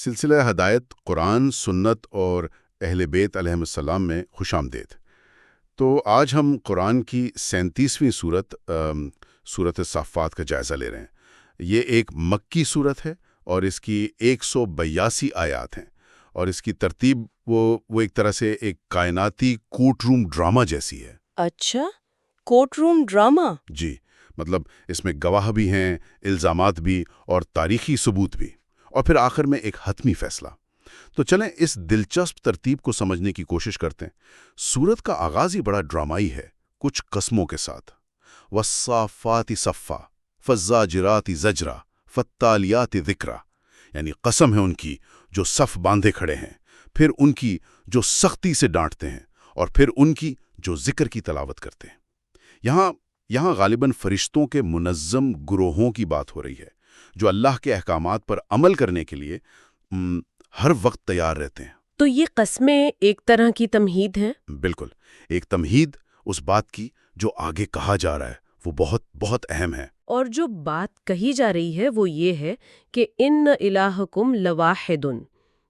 سلسلہ ہدایت قرآن، سنت اور اہل بیت علیہم السلام میں خوش آمدید۔ تو آج ہم قرآن کی 37ویں سورت صافات کا جائزہ لے رہے ہیں۔ یہ ایک مکی سورت ہے اور اس کی 182 آیات ہیں، اور اس کی ترتیب وہ ایک طرح سے ایک کائناتی کورٹ روم ڈرامہ جیسی ہے۔ اچھا، کورٹ روم ڈرامہ؟ جی، مطلب اس میں گواہ بھی ہیں، الزامات بھی اور تاریخی ثبوت بھی، اور پھر آخر میں ایک حتمی فیصلہ۔ تو چلیں اس دلچسپ ترتیب کو سمجھنے کی کوشش کرتے ہیں۔ سورت کا آغاز ہی بڑا ڈرامائی ہے، کچھ قسموں کے ساتھ۔ والصافات صفا فالزاجرات زجرا فالتالیات ذکرا، یعنی قسم ہے ان کی جو صف باندھے کھڑے ہیں، پھر ان کی جو سختی سے ڈانٹتے ہیں، اور پھر ان کی جو ذکر کی تلاوت کرتے ہیں۔ یہاں غالباً فرشتوں کے منظم گروہوں کی بات ہو رہی ہے، جو اللہ کے احکامات پر عمل کرنے کے لیے ہر وقت تیار رہتے ہیں۔ تو یہ قسمیں ایک طرح کی تمہید ہیں؟ بالکل، ایک تمہید اس بات کی جو آگے کہا جا رہا ہے وہ بہت بہت اہم ہے۔ اور جو بات کہی جا رہی ہے وہ یہ ہے کہ ان الہکم لواحد،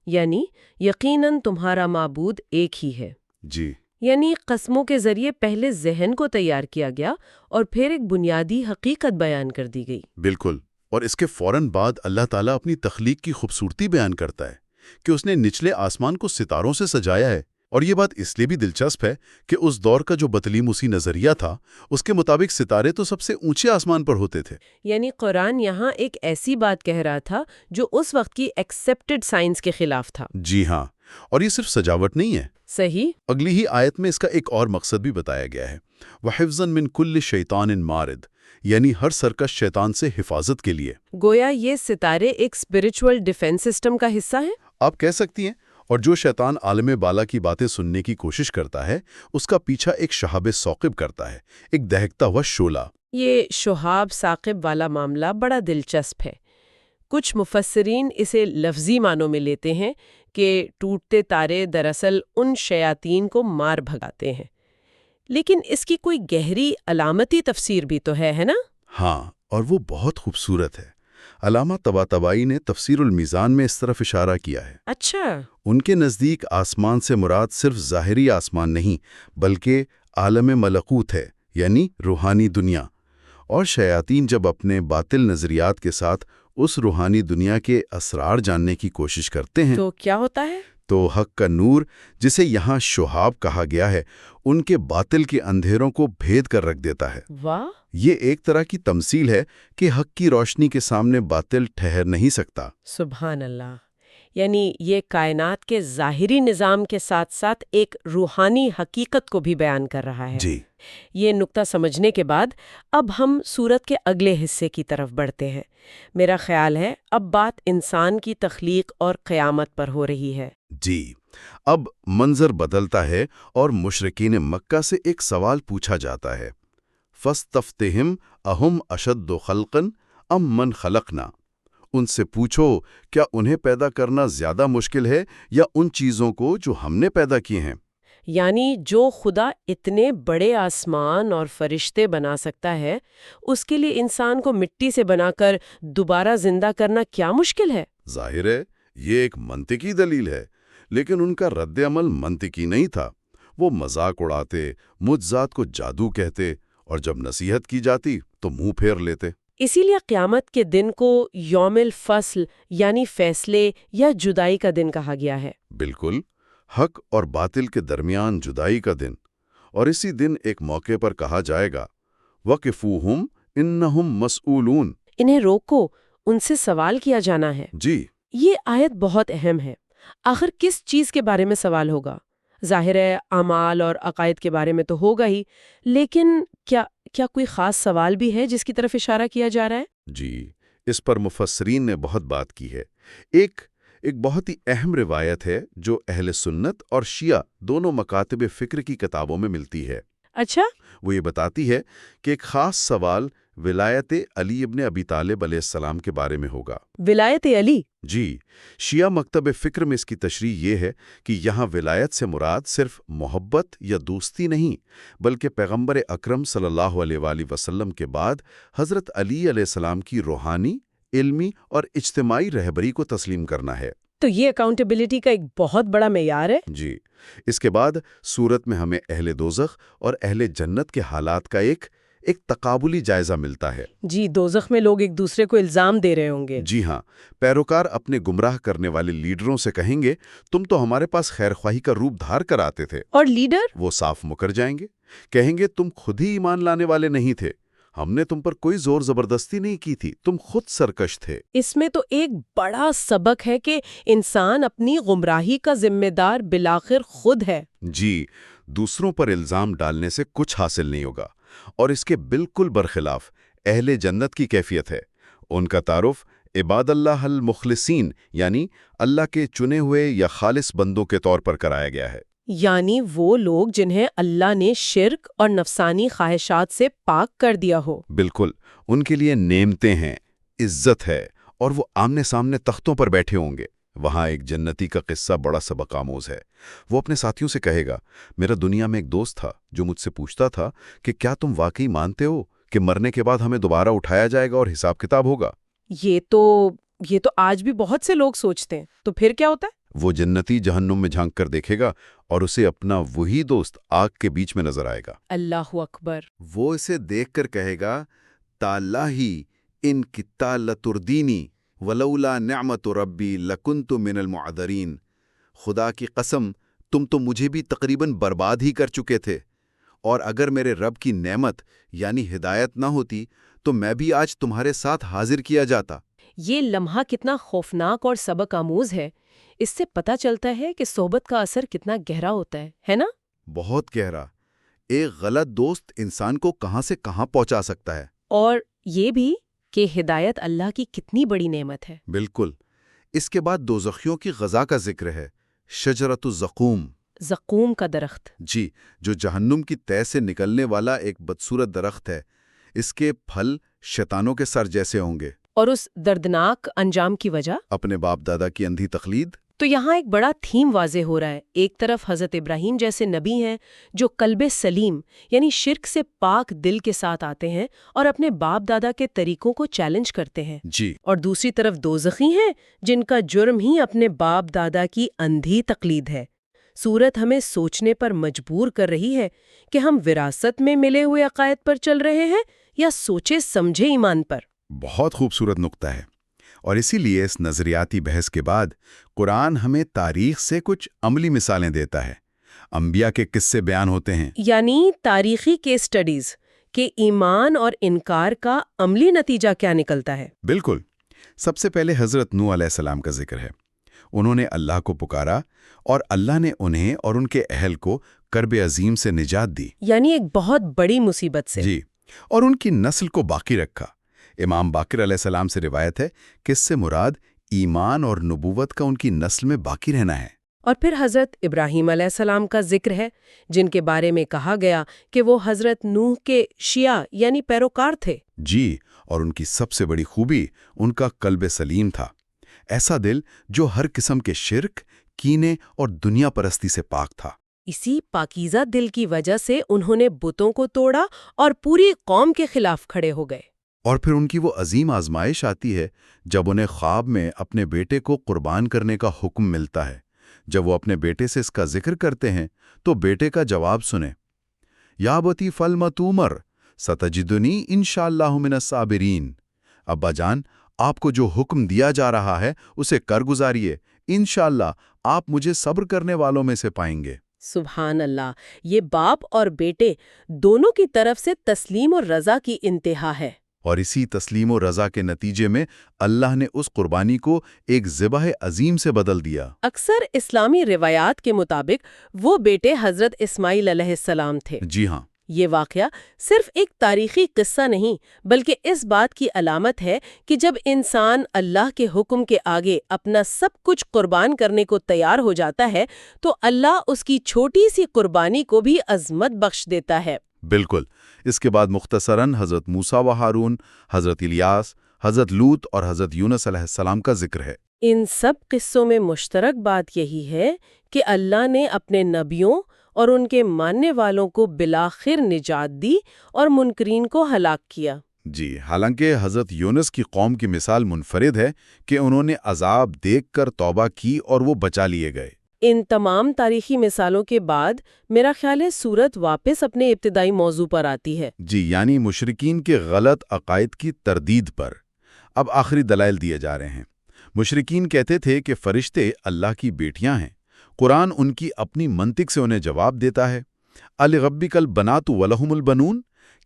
یعنی یقیناً تمہارا معبود ایک ہی ہے۔ جی، یعنی قسموں کے ذریعے پہلے ذہن کو تیار کیا گیا اور پھر ایک بنیادی حقیقت بیان کر دی گئی۔ بالکل، اور اس کے فوراً بعد اللہ تعالیٰ اپنی تخلیق کی خوبصورتی بیان کرتا ہے کہ اس نے نچلے آسمان کو ستاروں سے سجایا ہے۔ اور یہ بات اس لیے بھی دلچسپ ہے کہ اس دور کا جو بطلیموسی نظریہ تھا، اس کے مطابق ستارے تو سب سے اونچے آسمان پر ہوتے تھے۔ یعنی قرآن یہاں ایک ایسی بات کہہ رہا تھا جو اس وقت کی ایکسیپٹڈ سائنس کے خلاف تھا۔ جی ہاں، اور یہ صرف سجاوٹ نہیں ہے۔ صحیح۔ اگلی ہی آیت میں اس کا ایک اور مقصد بھی بتایا گیا ہے، وَحِفْظًا مِّن كُلِّ شَيْطَانٍ مَارِد، یعنی ہر سرکش شیطان سے حفاظت کے لیے۔ گویا یہ ستارے ایک اسپرچول ڈیفense سسٹم کا حصہ ہیں؟ آپ کہہ سکتی ہیں۔ اور جو شیطان عالم بالا کی باتیں سننے کی کوشش کرتا ہے، اس کا پیچھا ایک شہاب ثاقب کرتا ہے، ایک دہکتا ہوا شعلہ۔ یہ شہاب ثاقب والا معاملہ بڑا دلچسپ ہے۔ کچھ مفسرین اسے لفظی معنوں میں لیتے ہیں کہ ٹوٹتے تارے دراصل ان شیاطین کو مار بھگاتے ہیں، لیکن اس کی کوئی گہری علامتی تفسیر بھی تو ہے نا؟ ہاں، اور وہ بہت خوبصورت ہے۔ علامہ طباطبائی نے تفسیر المیزان میں اس طرف اشارہ کیا ہے۔ اچھا۔ ان کے نزدیک آسمان سے مراد صرف ظاہری آسمان نہیں، بلکہ عالم ملکوت ہے، یعنی روحانی دنیا۔ اور شیاطین جب اپنے باطل نظریات کے ساتھ اس روحانی دنیا کے اسرار جاننے کی کوشش کرتے ہیں تو کیا ہوتا ہے؟ تو حق کا نور، جسے یہاں شہاب کہا گیا ہے، ان کے باطل کے اندھیروں کو بھید کر رکھ دیتا ہے۔ واہ! یہ ایک طرح کی تمثیل ہے کہ حق کی روشنی کے سامنے باطل ٹھہر نہیں سکتا۔ سبحان اللہ! یعنی یہ کائنات کے ظاہری نظام کے ساتھ ساتھ ایک روحانی حقیقت کو بھی بیان کر رہا ہے۔ جی، یہ نقطہ سمجھنے کے بعد اب ہم سورت کے اگلے حصے کی طرف بڑھتے ہیں۔ میرا خیال ہے اب بات انسان کی تخلیق اور قیامت پر ہو رہی ہے۔ جی، اب منظر بدلتا ہے اور مشرکین مکہ سے ایک سوال پوچھا جاتا ہے، فَاسْتَفْتِهِمْ أَهُمْ أَشَدُّ خَلْقًا أَمْ مَنْ خَلَقْنَا۔ ان سے پوچھو کیا انہیں پیدا کرنا زیادہ مشکل ہے یا ان چیزوں کو جو ہم نے پیدا کیے ہیں؟ یعنی جو خدا اتنے بڑے آسمان اور فرشتے بنا سکتا ہے، اس کے لیے انسان کو مٹی سے بنا کر دوبارہ زندہ کرنا کیا مشکل ہے؟ ظاہر ہے یہ ایک منطقی دلیل ہے، لیکن ان کا رد عمل منطقی نہیں تھا۔ وہ مذاق اڑاتے، معجزات کو جادو کہتے، اور جب نصیحت کی جاتی تو منہ پھیر لیتے۔ اسی لیے قیامت کے دن کو یوم الفصل یعنی فیصلے یا جدائی کا دن کہا گیا ہے۔ بالکل، حق اور باطل کے درمیان جدائی کا دن۔ اور اسی دن ایک موقع پر کہا جائے گا، وَقِفُوهُمْ إِنَّهُمْ مَسْئُولُونَ۔ انہیں روکو، ان سے سوال کیا جانا ہے۔ جی، یہ آیت بہت اہم ہے۔ آخر کس چیز کے بارے میں سوال ہوگا؟ ظاہر ہے اعمال اور عقائد کے بارے میں تو ہوگا ہی، لیکن کیا کوئی خاص سوال بھی ہے جس کی طرف اشارہ کیا جا رہا ہے؟ جی، اس پر مفسرین نے بہت بات کی ہے۔ ایک بہت ہی اہم روایت ہے جو اہل سنت اور شیعہ دونوں مکاتب فکر کی کتابوں میں ملتی ہے۔ اچھا؟ وہ یہ بتاتی ہے کہ ایک خاص سوال ولایت علی ابن ابی طالب علیہ السلام کے بارے میں ہوگا۔ ولایت علی؟ جی، شیعہ مکتب فکر میں اس کی تشریح یہ ہے کہ یہاں ولایت سے مراد صرف محبت یا دوستی نہیں، بلکہ پیغمبر اکرم صلی اللہ علیہ وآلہ وسلم کے بعد حضرت علی علیہ السلام کی روحانی، علمی اور اجتماعی رہبری کو تسلیم کرنا ہے۔ تو یہ اکاؤنٹیبلٹی کا ایک بہت بڑا معیار ہے۔ جی، اس کے بعد سورت میں ہمیں اہل دوزخ اور اہل جنت کے حالات کا ایک تقابلی جائزہ ملتا ہے۔ جی، دوزخ میں لوگ ایک دوسرے کو الزام دے رہے ہوں گے۔ جی ہاں، پیروکار اپنے گمراہ کرنے والے لیڈروں سے کہیں گے تم تو ہمارے پاس خیر خواہی کا روپ دھار کر آتے تھے، اور لیڈر وہ صاف مکر جائیں گے، کہیں گے تم خود ہی ایمان لانے والے نہیں تھے، ہم نے تم پر کوئی زور زبردستی نہیں کی تھی، تم خود سرکش تھے۔ اس میں تو ایک بڑا سبق ہے کہ انسان اپنی گمراہی کا ذمہ دار بالآخر خود ہے۔ جی، دوسروں پر الزام ڈالنے سے کچھ حاصل نہیں ہوگا، اور اس کے بالکل برخلاف اہل جنت کی کیفیت ہے۔ ان کا تعارف عباد اللہ المخلصین یعنی اللہ کے چنے ہوئے یا خالص بندوں کے طور پر کرایا گیا ہے۔ یعنی وہ لوگ جنہیں اللہ نے شرک اور نفسانی خواہشات سے پاک کر دیا ہو۔ بالکل، ان کے لیے نعمتیں ہیں، عزت ہے، اور وہ آمنے سامنے تختوں پر بیٹھے ہوں گے۔ وہاں ایک جنتی کا قصہ بڑا سبق آموز ہے۔ وہ اپنے ساتھیوں سے کہے گا، میرا دنیا میں ایک دوست تھا جو مجھ سے پوچھتا تھا کہ کیا تم واقعی مانتے ہو کہ مرنے کے بعد ہمیں دوبارہ اٹھایا جائے گا اور حساب کتاب ہوگا؟ یہ تو آج بھی بہت سے لوگ سوچتے ہیں۔ تو پھر کیا ہوتا ہے؟ وہ جنتی جہنم میں جھانک کر دیکھے گا اور اسے اپنا وہی دوست آگ کے بیچ میں نظر آئے گا۔ اللہ اکبر! وہ اسے دیکھ کر کہے گا، تاللہی ان کتا لتردینی ولولا نعمت ربی لکنت من المعذرین۔ خدا کی قسم، تم تو مجھے بھی تقریباً برباد ہی کر چکے تھے، اور اگر میرے رب کی نعمت یعنی ہدایت نہ ہوتی تو میں بھی آج تمہارے ساتھ حاضر کیا جاتا۔ یہ لمحہ کتنا خوفناک اور سبق آموز ہے۔ اس سے پتہ چلتا ہے کہ صحبت کا اثر کتنا گہرا ہوتا ہے نا؟ بہت گہرا۔ ایک غلط دوست انسان کو کہاں سے کہاں پہنچا سکتا ہے۔ اور یہ بھی کہ ہدایت اللہ کی کتنی بڑی نعمت ہے۔ بالکل۔ اس کے بعد دوزخیوں کی غذا کا ذکر ہے، شجرۃ الزقوم۔ زقوم کا درخت؟ جی، جو جہنم کی تہہ سے نکلنے والا ایک بدصورت درخت ہے۔ اس کے پھل شیطانوں کے سر جیسے ہوں گے۔ اور اس دردناک انجام کی وجہ؟ اپنے باپ دادا کی اندھی تقلید۔ تو یہاں ایک بڑا تھیم واضح ہو رہا ہے۔ ایک طرف حضرت ابراہیم جیسے نبی ہیں جو قلب سلیم یعنی شرک سے پاک دل کے ساتھ آتے ہیں اور اپنے باپ دادا کے طریقوں کو چیلنج کرتے ہیں۔ جی۔ اور دوسری طرف دوزخی ہیں جن کا جرم ہی اپنے باپ دادا کی اندھی تقلید ہے۔ سورت ہمیں سوچنے پر مجبور کر رہی ہے کہ ہم وراثت میں ملے ہوئے عقائد پر چل رہے ہیں یا سوچے سمجھے ایمان پر۔ بہت خوبصورت نقطہ ہے، اور اسی لیے اس نظریاتی بحث کے بعد قرآن ہمیں تاریخ سے کچھ عملی مثالیں دیتا ہے۔ انبیاء کے قصے بیان ہوتے ہیں، یعنی تاریخی کیس سٹڈیز کہ ایمان اور انکار کا عملی نتیجہ کیا نکلتا ہے۔ بالکل۔ سب سے پہلے حضرت نوح علیہ السلام کا ذکر ہے۔ انہوں نے اللہ کو پکارا اور اللہ نے انہیں اور ان کے اہل کو کرب عظیم سے نجات دی، یعنی ایک بہت بڑی مصیبت سے۔ جی، اور ان کی نسل کو باقی رکھا۔ امام باقر علیہ السلام سے روایت ہے کہ اس سے مراد ایمان اور نبوت کا ان کی نسل میں باقی رہنا ہے۔ اور پھر حضرت ابراہیم علیہ السلام کا ذکر ہے جن کے بارے میں کہا گیا کہ وہ حضرت نوح کے شیعہ یعنی پیروکار تھے۔ جی، اور ان کی سب سے بڑی خوبی ان کا قلب سلیم تھا، ایسا دل جو ہر قسم کے شرک، کینے اور دنیا پرستی سے پاک تھا۔ اسی پاکیزہ دل کی وجہ سے انہوں نے بتوں کو توڑا اور پوری قوم کے خلاف کھڑے ہو گئے۔ اور پھر ان کی وہ عظیم آزمائش آتی ہے جب انہیں خواب میں اپنے بیٹے کو قربان کرنے کا حکم ملتا ہے۔ جب وہ اپنے بیٹے سے اس کا ذکر کرتے ہیں تو بیٹے کا جواب سنیں، یا بتی فلم تومر ستجدنی انشاءاللہ من الصابرین۔ ابا جان، آپ کو جو حکم دیا جا رہا ہے اسے کر گزاریے، انشاءاللہ آپ مجھے صبر کرنے والوں میں سے پائیں گے۔ سبحان اللہ! یہ باپ اور بیٹے دونوں کی طرف سے تسلیم اور رضا کی انتہا ہے۔ اور اسی تسلیم و رضا کے نتیجے میں اللہ نے اس قربانی کو ایک ذبح عظیم سے بدل دیا۔ اکثر اسلامی روایات کے مطابق وہ بیٹے حضرت اسماعیل علیہ السلام تھے۔ جی ہاں۔ یہ واقعہ صرف ایک تاریخی قصہ نہیں بلکہ اس بات کی علامت ہے کہ جب انسان اللہ کے حکم کے آگے اپنا سب کچھ قربان کرنے کو تیار ہو جاتا ہے تو اللہ اس کی چھوٹی سی قربانی کو بھی عظمت بخش دیتا ہے۔ بالکل۔ اس کے بعد مختصراً حضرت موسیٰ و ہارون، حضرت الیاس، حضرت لوط اور حضرت یونس علیہ السلام کا ذکر ہے۔ ان سب قصوں میں مشترک بات یہی ہے کہ اللہ نے اپنے نبیوں اور ان کے ماننے والوں کو بالآخر نجات دی اور منکرین کو ہلاک کیا۔ جی، حالانکہ حضرت یونس کی قوم کی مثال منفرد ہے کہ انہوں نے عذاب دیکھ کر توبہ کی اور وہ بچا لیے گئے۔ ان تمام تاریخی مثالوں کے بعد میرا خیال ہے سورت واپس اپنے ابتدائی موضوع پر آتی ہے۔ جی، یعنی مشرکین کے غلط عقائد کی تردید پر اب آخری دلائل دیے جا رہے ہیں۔ مشرکین کہتے تھے کہ فرشتے اللہ کی بیٹیاں ہیں۔ قرآن ان کی اپنی منطق سے انہیں جواب دیتا ہے۔ الربک البنات ولہم البنون،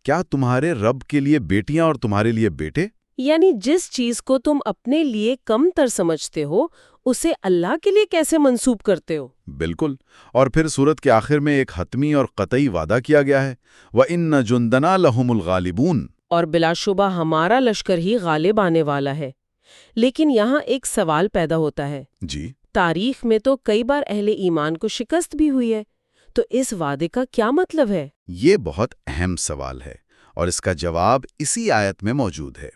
کیا تمہارے رب کے لیے بیٹیاں اور تمہارے لیے بیٹے؟ یعنی جس چیز کو تم اپنے لیے کم تر سمجھتے ہو اسے اللہ کے لیے کیسے منسوب کرتے ہو؟ بالکل، اور پھر سورت کے آخر میں ایک حتمی اور قطعی وعدہ کیا گیا ہے، وَإِنَّ جُنْدَنَا لَهُمُ الْغَالِبُونَ، اور بلا شبہ ہمارا لشکر ہی غالب آنے والا ہے۔ لیکن یہاں ایک سوال پیدا ہوتا ہے۔ جی، تاریخ میں تو کئی بار اہل ایمان کو شکست بھی ہوئی ہے، تو اس وعدے کا کیا مطلب ہے؟ یہ بہت اہم سوال ہے اور اس کا جواب اسی آیت میں موجود ہے۔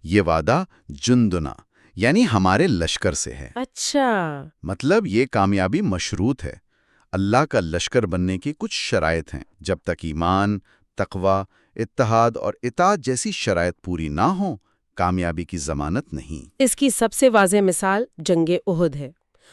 یہ وعدہ جندنا یعنی ہمارے لشکر سے ہے۔ اچھا، مطلب یہ کامیابی مشروط ہے۔ اللہ کا لشکر بننے کی کچھ شرائط ہیں۔ جب تک ایمان، تقوی، اتحاد اور اطاعت جیسی شرائط پوری نہ ہوں، کامیابی کی ضمانت نہیں۔ اس کی سب سے واضح مثال جنگ احد ہے۔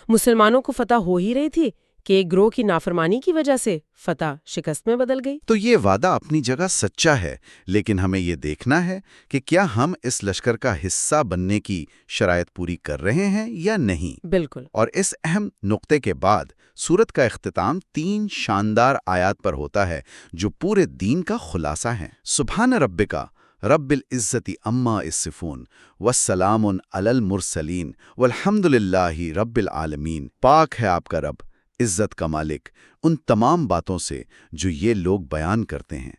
مسلمانوں کو فتح ہو ہی رہی تھی کہ ایک گروہ کی نافرمانی کی وجہ سے فتح شکست میں بدل گئی۔ تو یہ وعدہ اپنی جگہ سچا ہے، لیکن ہمیں یہ دیکھنا ہے کہ کیا ہم اس لشکر کا حصہ بننے کی شرائط پوری کر رہے ہیں یا نہیں۔ بالکل۔ اور اس اہم نقطے کے بعد سورت کا اختتام 3 شاندار آیات پر ہوتا ہے جو پورے دین کا خلاصہ ہیں۔ سبحان ربک رب العزت عما یصفون والسلام علی المرسلین والحمد للہ رب العالمین۔ پاک ہے آپ کا رب، عزت کا مالک، ان تمام باتوں سے جو یہ لوگ بیان کرتے ہیں،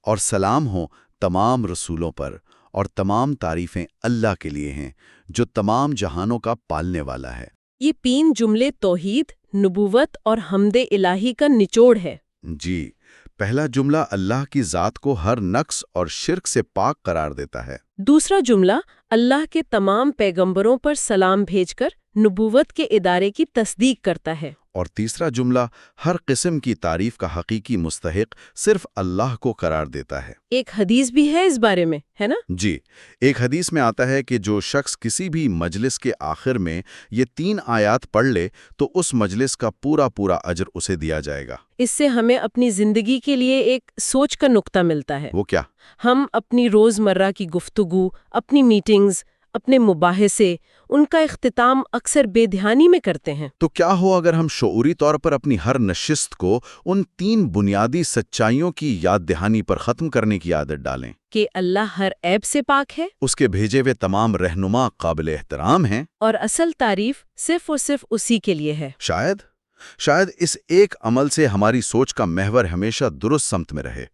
اور سلام ہو تمام رسولوں پر، اور تمام تعریفیں اللہ کے لیے ہیں جو تمام جہانوں کا پالنے والا ہے۔ یہ 3 جملے توحید، نبوت اور حمد الہی کا نچوڑ ہے۔ جی، پہلا جملہ اللہ کی ذات کو ہر نقص اور شرک سے پاک قرار دیتا ہے۔ دوسرا جملہ اللہ کے تمام پیغمبروں پر سلام بھیج کر نبوت کے ادارے کی تصدیق کرتا ہے۔ اور تیسرا جملہ ہر قسم کی تعریف کا حقیقی مستحق صرف اللہ کو قرار دیتا ہے۔ ایک حدیث بھی ہے اس بارے میں، ہے نا؟ جی، ایک حدیث میں آتا ہے کہ جو شخص کسی بھی مجلس کے آخر میں یہ 3 آیات پڑھ لے تو اس مجلس کا پورا اجر اسے دیا جائے گا۔ اس سے ہمیں اپنی زندگی کے لیے ایک سوچ کا نقطہ ملتا ہے۔ وہ کیا؟ ہم اپنی روزمرہ کی گفتگو، اپنی میٹنگز، اپنے مباحثے، ان کا اختتام اکثر بے دھیانی میں کرتے ہیں۔ تو کیا ہو اگر ہم شعوری طور پر اپنی ہر نشست کو ان 3 بنیادی سچائیوں کی یاد دہانی پر ختم کرنے کی عادت ڈالیں؟ کہ اللہ ہر عیب سے پاک ہے، اس کے بھیجے ہوئے تمام رہنما قابل احترام ہیں، اور اصل تعریف صرف اور صرف اسی کے لیے ہے۔ شاید اس ایک عمل سے ہماری سوچ کا محور ہمیشہ درست سمت میں رہے۔